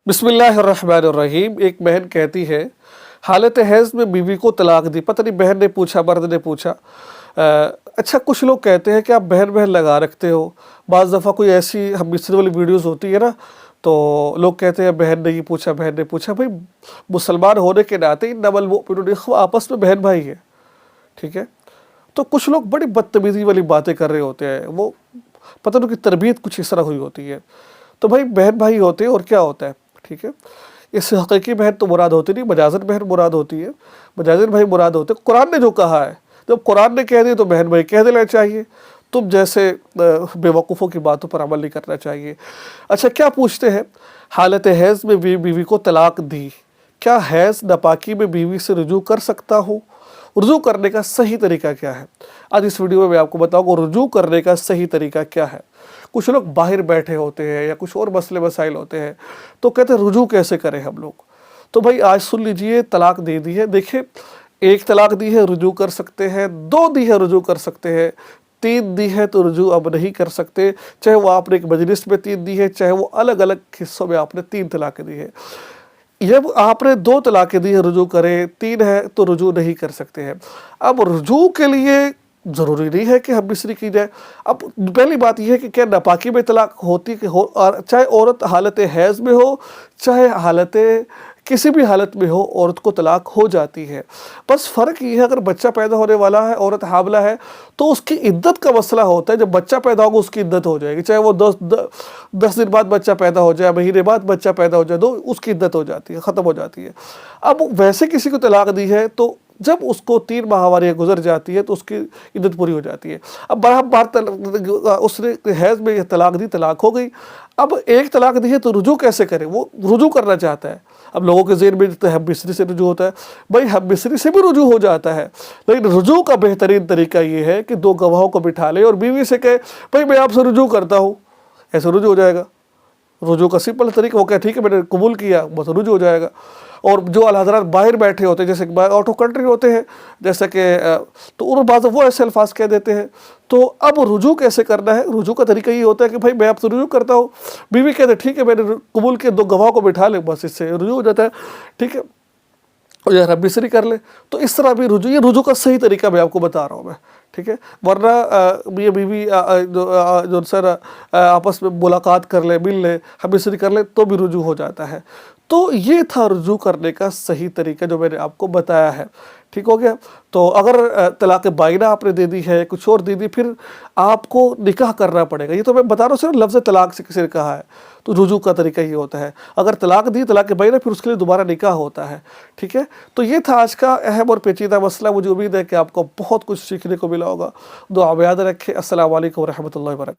बिस्मिल्लाहिर्रहमानिर्रहीम। एक बहन कहती है हालत हैज़ में बीवी को तलाक दी। पता नहीं बहन ने पूछा, मर्द ने पूछा। अच्छा, कुछ लोग कहते हैं कि आप बहन बहन लगा रखते हो। बाज़ दफ़ा कोई ऐसी हम मिस्र वाली वीडियोस होती है ना, तो लोग कहते हैं बहन ने ये पूछा, बहन ने पूछा। भाई, मुसलमान होने के नाते इन्नमल मुअमिनून इख्वा, आपस में बहन भाई है, ठीक है। तो कुछ लोग बड़ी बदतमीज़ी वाली बातें कर रहे होते हैं, वो पता नहीं उनकी तरबियत कुछ इस तरह हुई होती है। तो भाई, बहन भाई होते हैं और क्या होता है, ठीक है। इससे हकीकी बहन तो मुराद होती नहीं, मजाजन बहन मुराद होती है, मजाजन भाई मुराद होते हैं। कुरान ने जो कहा है, जब कुरान ने कह दिया तो बहन भाई कह देना चाहिए। तुम जैसे बेवकूफ़ों की बातों पर अमल नहीं करना चाहिए। अच्छा, क्या पूछते हैं, हालत हैज़ में बीवी को तलाक दी, क्या हैज़ नापाकी में बीवी से रुजू कर सकता हूँ? रुजू करने का सही तरीका क्या है? आज इस वीडियो में मैं आपको बताऊंगा रुजू करने का सही तरीका क्या है। कुछ लोग बाहर बैठे होते हैं या कुछ और मसले मसाइल होते हैं, तो कहते हैं रुजू कैसे करें हम लोग। तो भाई आज सुन लीजिए, तलाक दे दी है, देखिए, एक तलाक दी है रुजू कर सकते हैं, 2 दी है रुजू कर सकते हैं, 3 दी है तो रुजू अब नहीं कर सकते। चाहे वो आपने एक मजलिस में 3 दी है, चाहे वो अलग अलग हिस्सों में आपने 3 तलाक़ें दी है। जब आपने 2 तलाक़ें दी है रुजू करें, 3 है तो रुजू नहीं कर सकते हैं। अब रुजू के लिए ज़रूरी नहीं है कि हम मिस्री की जाए। अब पहली बात यह है कि क्या नापाकी में तलाक होती हो, और चाहे औरत हालत हैज़ में हो, चाहे हालत किसी भी हालत में हो, औरत को तलाक हो जाती है। बस फ़र्क ये है, अगर बच्चा पैदा होने वाला है, औरत हामला है, तो उसकी इद्दत का मसला होता है। जब बच्चा पैदा होगा उसकी इद्दत हो जाएगी, चाहे वो 10 दिन बाद बच्चा पैदा हो जाए, महीने बाद बच्चा पैदा हो जाए, तो उसकी इद्दत हो जाती है, ख़त्म हो जाती है। अब वैसे किसी को तलाक दी है तो जब उसको 3 माहवारियाँ गुजर जाती है तो उसकी इद्दत पूरी हो जाती है। अब बार उसने हैज़ में तलाक दी, तलाक हो गई। अब एक तलाक दी है तो रुजू कैसे करे? वो रुजू करना चाहता है। अब लोगों के ज़हन में तो हम मिस्री से रुजू होता है, भाई हम मिस्री से भी रुजू हो जाता है, लेकिन रुजू का बेहतरीन तरीका ये है कि 2 गवाहों को बिठा ले और बीवी से कहे भाई मैं आपसे रुजू करता हूँ, ऐसे रुजू हो जाएगा। रुजू का सिंपल तरीका, वो क्या ठीक है मैंने कबूल किया, बस रुजू हो जाएगा। और जो हज़रात बाहर बैठे होते हैं, जैसे आउट ऑफ कंट्री होते हैं, जैसे कि तो उन बात वो ऐसे अल्फाज कह देते हैं। तो अब रुजू कैसे करना है? रुजू का तरीका ये होता है कि भाई मैं आपसे रुजू करता हूँ, बीवी कहते ठीक है मैंने कबूल किया, 2 गवाहों को बिठा ले, बस इससे रुजू हो जाता है, ठीक है। और यार अब मिस्री कर ले, तो इस तरह भी रुजू, ये रुजू का सही तरीका मैं आपको बता रहा हूँ मैं, ठीक है। वरना ये बीवी जो सर आपस में मुलाकात कर ले, मिल ले, हम मिस्री कर ले, तो भी रुजू हो जाता है। तो ये था रुजू करने का सही तरीका जो मैंने आपको बताया है, ठीक हो गया। तो अगर तलाक़ बाइना आपने दे दी है, कुछ और दे दी, फिर आपको निकाह करना पड़ेगा। ये तो मैं बता रहा हूँ, सिर्फ लफ्ज़ तलाक़ से किसी ने कहा है, तो रुजू का तरीका ये होता है। अगर तलाक़ दी, तलाक़ बाइना, फिर उसके लिए दोबारा निकाह होता है, ठीक है। तो ये था आज का अहम और पेचीदा मसला। मुझे उम्मीद है कि आपको बहुत कुछ सीखने को मिला होगा। दुआ में याद रखें। अस्सलामु अलैकुम व रहमतुल्लाहि व बरकातहू।